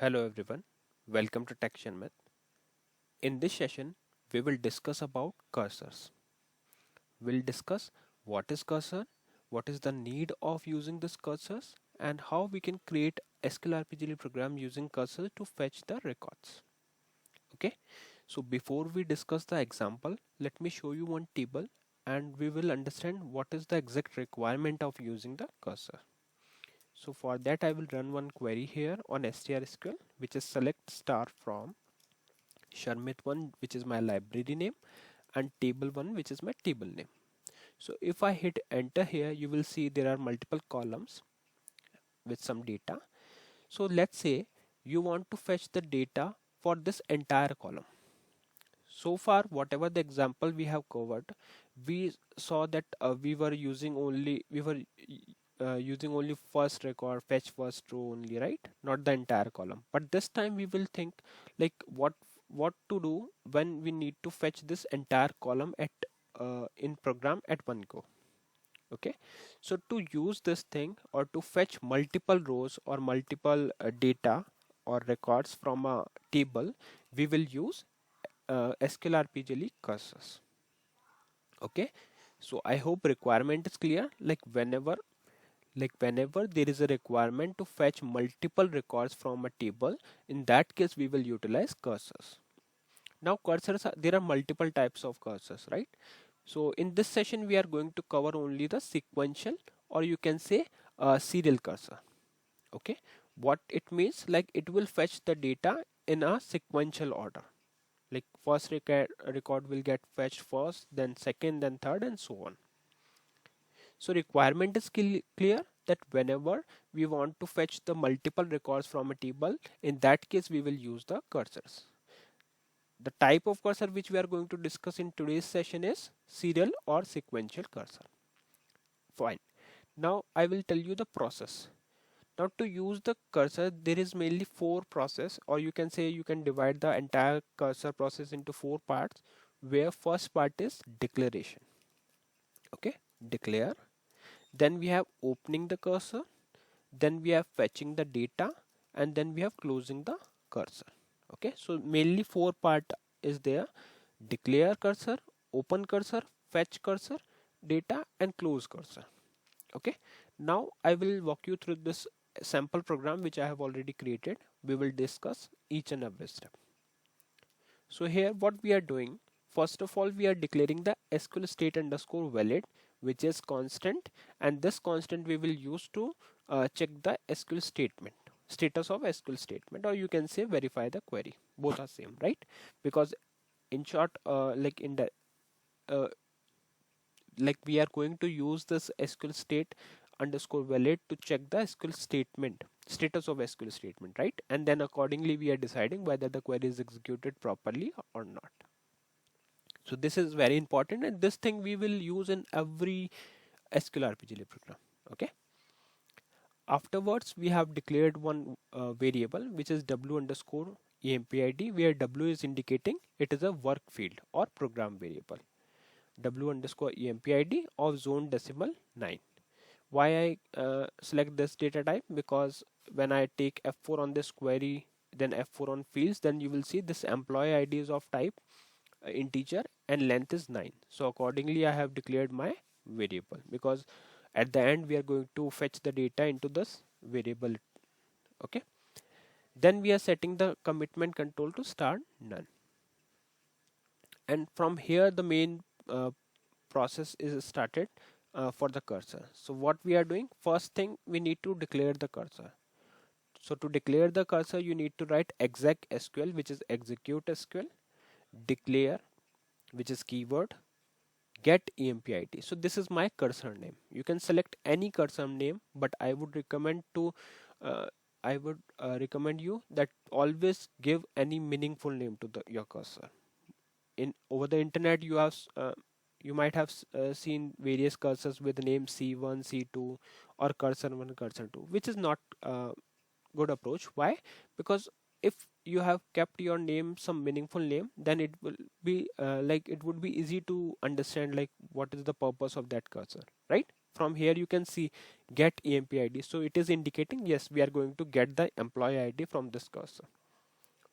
Hello everyone, welcome to Tech Sharmit. In this session, we will discuss about cursors. We'll discuss what is cursor, what is the need of using this cursors, and how we can create sqlrpgle program using cursor to fetch the records. Okay, so before we discuss the example, let me show you one table and we will understand what is the exact requirement of using the cursor. So for that I will run one query here on strsql, which is select star from Sharmit1, which is my library name, and table1, which is my table name. So if I hit enter here, you will see there are multiple columns with some data. So let's say you want to fetch the data for this entire column. So far, whatever the example we have covered, we saw that we were using only first record, fetch first row only, right? Not the entire column. But this time we will think like what to do when we need to fetch this entire column at in program at one go. Okay, so to use this thing or to fetch multiple rows or multiple data or records from a table, we will use sqlrpgle cursors. Okay, so I hope requirement is clear. Like whenever there is a requirement to fetch multiple records from a table, in that case we will utilize cursors. Now there are multiple types of cursors, right? So in this session we are going to cover only the sequential, or you can say serial cursor. Okay, what it means, like it will fetch the data in a sequential order. Like first record will get fetched first, then second, then third, and so on. So requirement is clear that whenever we want to fetch the multiple records from a table, in that case we will use the cursors. The type of cursor which we are going to discuss in today's session is serial or sequential cursor. Fine. Now I will tell you the process. Now to use the cursor, there is mainly four process, or you can say you can divide the entire cursor process into four parts, where first part is declaration. Okay, declare. Then we have opening the cursor, then we have fetching the data, and then we have closing the cursor. Okay, so mainly four part is there: declare cursor, open cursor, fetch cursor, data, and close cursor. Okay, now I will walk you through this sample program which I have already created. We will discuss each and every step. So here what we are doing, first of all we are declaring the SQL state underscore valid, which is constant, and this constant we will use to check the SQL statement, status of SQL statement, or you can say verify the query. Both are same, right? Because in short, uh, like we are going to use this SQL state underscore valid to check the SQL statement, status of SQL statement, right? And then accordingly we are deciding whether the query is executed properly or not. So this is very important, and this thing we will use in every SQL rpgle program. Okay, afterwards we have declared one variable which is w underscore empid, where w is indicating it is a work field or program variable. W underscore empid of zone decimal 9. Why I select this data type? Because when I take F4 on this query, then F4 on fields, then you will see this employee ID is of type integer and length is 9. So accordingly I have declared my variable, because at the end we are going to fetch the data into this variable. Okay, then we are setting the commitment control to start none, and from here the main process is started for the cursor. So what we are doing, first thing we need to declare the cursor. So to declare the cursor you need to write exec SQL, which is execute SQL, declare, which is keyword, get empid. So this is my cursor name. You can select any cursor name, but I would recommend to uh, recommend you that always give any meaningful name to your cursor. In over the internet you might have seen various cursors with the name C1, C2, or cursor 1, cursor 2, which is not good approach. Why? Because if you have kept your name some meaningful name, then it will be it would be easy to understand like what is the purpose of that cursor, right? From here you can see get emp id, so it is indicating yes, we are going to get the employee id from this cursor.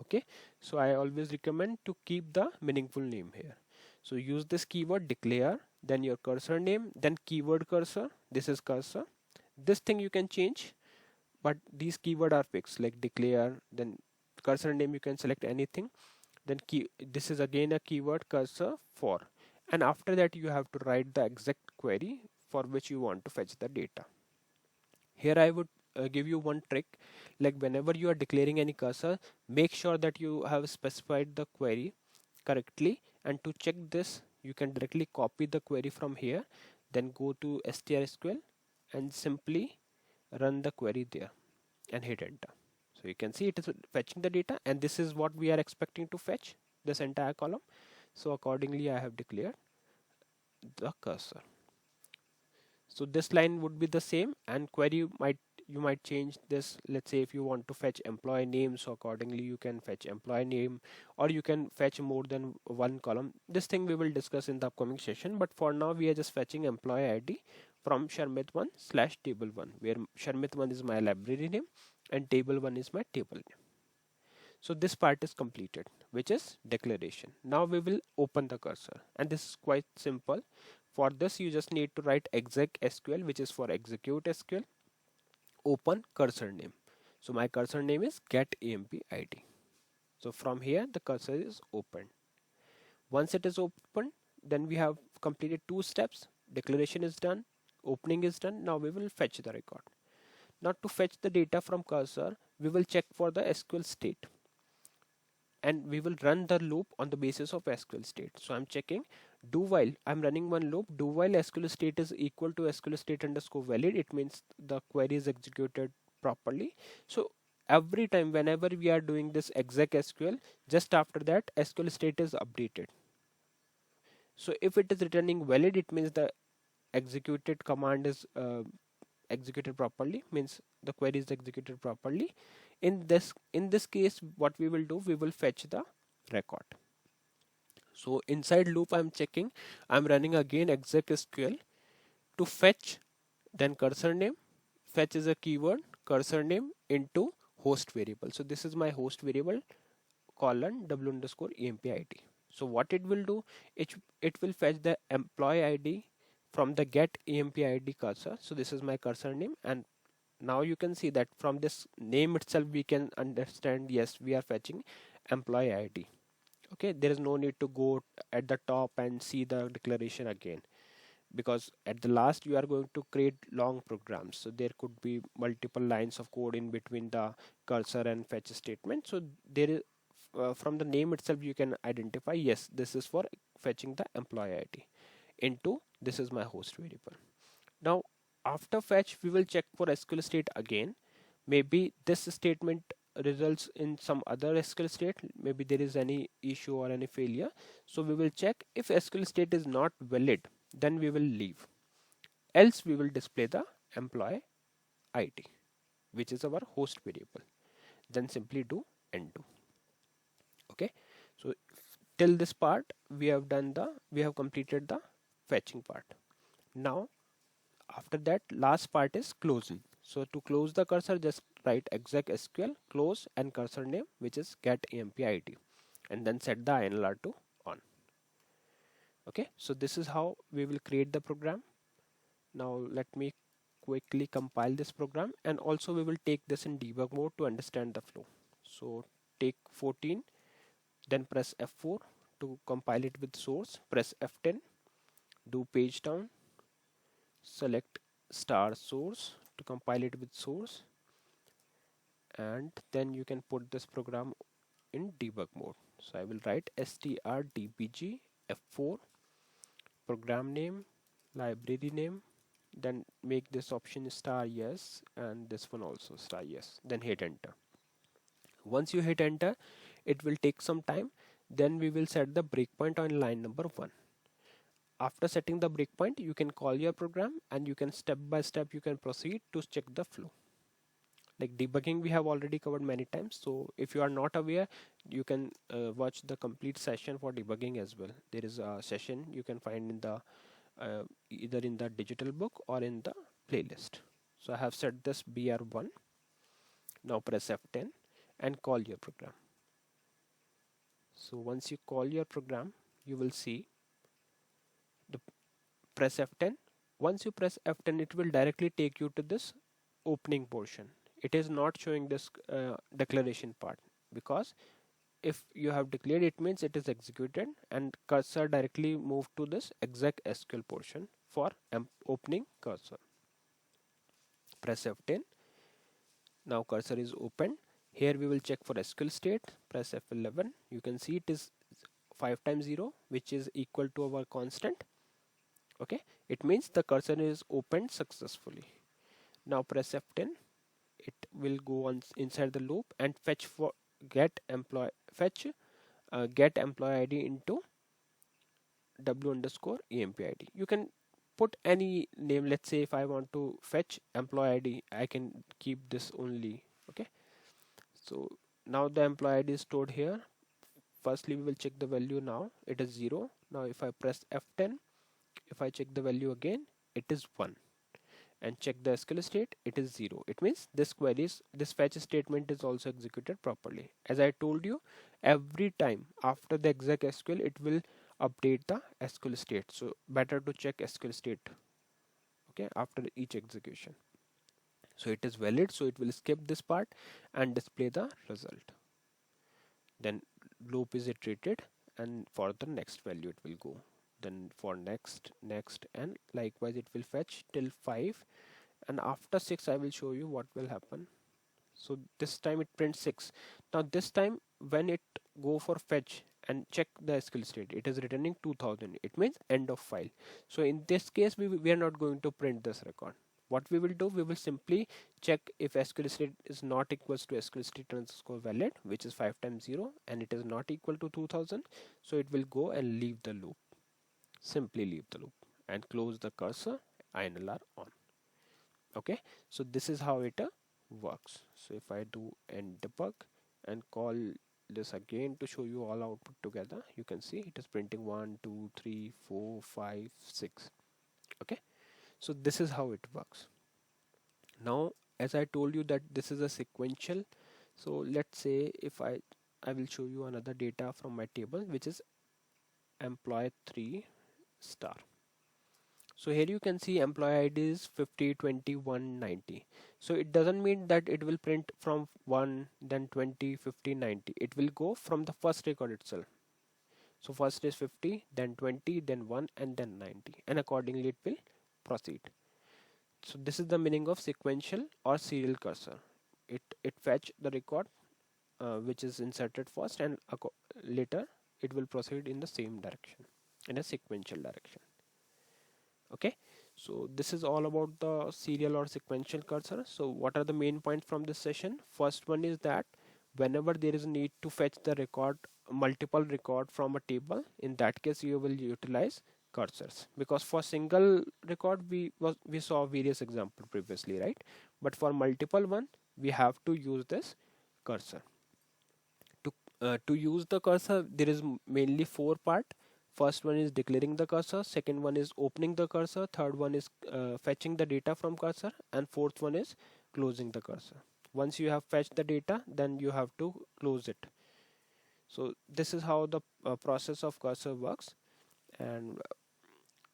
Okay, so I always recommend to keep the meaningful name here. So use this keyword declare, then your cursor name, then keyword cursor. This is cursor. This thing you can change, but these keyword are fixed, like declare, then cursor name you can select anything, then this is again a keyword cursor for, and after that you have to write the exact query for which you want to fetch the data. Here I would give you one trick, like whenever you are declaring any cursor, make sure that you have specified the query correctly, and to check this you can directly copy the query from here, then go to strsql and simply run the query there and hit enter. So you can see it is fetching the data, and this is what we are expecting to fetch, this entire column. So accordingly I have declared the cursor. So this line would be the same, and query might, you might change this. Let's say if you want to fetch employee name, so accordingly you can fetch employee name, or you can fetch more than one column. This thing we will discuss in the upcoming session, but for now we are just fetching employee id from Sharmit1 slash table1, where Sharmit1 is my library name and table1 is my table name. So this part is completed, which is declaration. Now we will open the cursor, and this is quite simple. For this you just need to write exec SQL, which is for execute SQL, open cursor name. So my cursor name is get emp id. So from here the cursor is opened. Once it is opened, then we have completed two steps. Declaration is done, opening is done. Now we will fetch the record. Now to fetch the data from cursor, we will check for the SQL state, and we will run the loop on the basis of SQL state. So I'm checking do while, I'm running one loop, do while SQL state is equal to SQL state underscore valid, it means the query is executed properly. So every time whenever we are doing this exec SQL, just after that SQL state is updated. So if it is returning valid, it means the executed command is executed properly, means the query is executed properly. In this case, what we will do, we will fetch the record. So inside loop I'm checking, I'm running again exec SQL to fetch, then cursor name. Fetch is a keyword, cursor name into host variable. So this is my host variable, colon w underscore emp id. So what it will do, it will fetch the employee id from the get emp id cursor. So this is my cursor name, and now you can see that from this name itself we can understand, yes, we are fetching employee id. Okay, there is no need to go at the top and see the declaration again, because at the last you are going to create long programs, so there could be multiple lines of code in between the cursor and fetch statement. So there is from the name itself you can identify, yes, this is for fetching the employee id into, this is my host variable. Now after fetch we will check for SQL state again. Maybe this statement results in some other SQL state, maybe there is any issue or any failure. So we will check. If SQL state is not valid, then we will leave, else we will display the employee id, which is our host variable. Then simply do undo. Okay, so till this part we have completed the fetching part. Now after that, last part is closing. So to close the cursor, just write exec SQL close and cursor name, which is get emp id, and then set the INLR to on. Okay, so this is how we will create the program. Now let me quickly compile this program, and also we will take this in debug mode to understand the flow. So take 14, then press F4 to compile it with source, press F10, do page down, select star source to compile it with source, and then you can put this program in debug mode. So I will write strdbg f4 program name, library name, then make this option star yes and this one also star yes, then hit enter. Once you hit enter, it will take some time, then we will set the breakpoint on line number 1. After setting the breakpoint, you can call your program, and you can step by step you can proceed to check the flow. Like debugging we have already covered many times, so if you are not aware, you can watch the complete session for debugging as well. There is a session you can find in the either in the digital book or in the playlist. So I have set this br1. Now press F10 and call your program. So once you call your program, you will see the press F10. Once you press F10, it will directly take you to this opening portion. It is not showing this declaration part, because if you have declared, it means it is executed and cursor directly moved to this exec SQL portion for opening cursor. Press F10. Now cursor is opened. Here we will check for SQL state. Press F11. You can see it is 5 times 0, which is equal to our constant. Okay, it means the cursor is opened successfully. Now press F10. It will go on inside the loop and fetch for get employee ID into w underscore emp id. You can put any name. Let's say if I want to fetch employee ID, I can keep this only. Okay, so now the employee ID is stored here. Firstly, we will check the value. Now it is 0. Now if I press F10, if I check the value again, it is 1, and check the SQL state, it is 0. It means this fetch statement is also executed properly. As I told you, every time after the exec SQL, it will update the SQL state. So better to check SQL state, okay, after each execution. So it is valid, so it will skip this part and display the result. Then loop is iterated, and for the next value it will go. Then for next, and likewise it will fetch till 5, and after 6 I will show you what will happen. So this time it prints 6. Now this time when it go for fetch and check the SQL state, it is returning 2000. It means end of file. So in this case we are not going to print this record. What we will do, we will simply check if SQL state is not equals to SQL state underscore valid, which is 5 times 0, and it is not equal to 2000. So it will go and leave the loop. Simply leave the loop and close the cursor, INLR on. Okay, so this is how it works. So if I do end debug and call this again to show you all output together, you can see it is printing 1 2 3 4 5 6. Okay, so this is how it works. Now as I told you that this is a sequential, so let's say if I will show you another data from my table, which is employee 3 star. So here you can see employee ID is 50 20 1 90. So it doesn't mean that it will print from 1 then 20 50 90. It will go from the first record itself. So first is 50, then 20, then 1, and then 90, and accordingly it will proceed. So this is the meaning of sequential or serial cursor. It fetch the record which is inserted first, and later it will proceed in the same direction, in a sequential direction. Okay, so this is all about the serial or sequential cursor. So what are the main points from this session? First one is that whenever there is a need to fetch the record, multiple record from a table, in that case you will utilize cursors, because for single record we saw various examples previously, right? But for multiple one we have to use this cursor. To use the cursor, there is mainly 4 part. First one is declaring the cursor, second one is opening the cursor, third one is fetching the data from cursor, and fourth one is closing the cursor. Once you have fetched the data, then you have to close it. So this is how the process of cursor works, and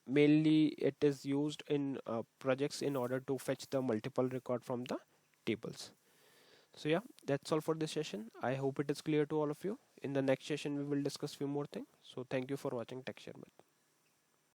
mainly it is used in projects in order to fetch the multiple record from the tables. So yeah, that's all for this session. I hope it is clear to all of you. In the next session we will discuss few more things. So thank you for watching Tech Sharmit.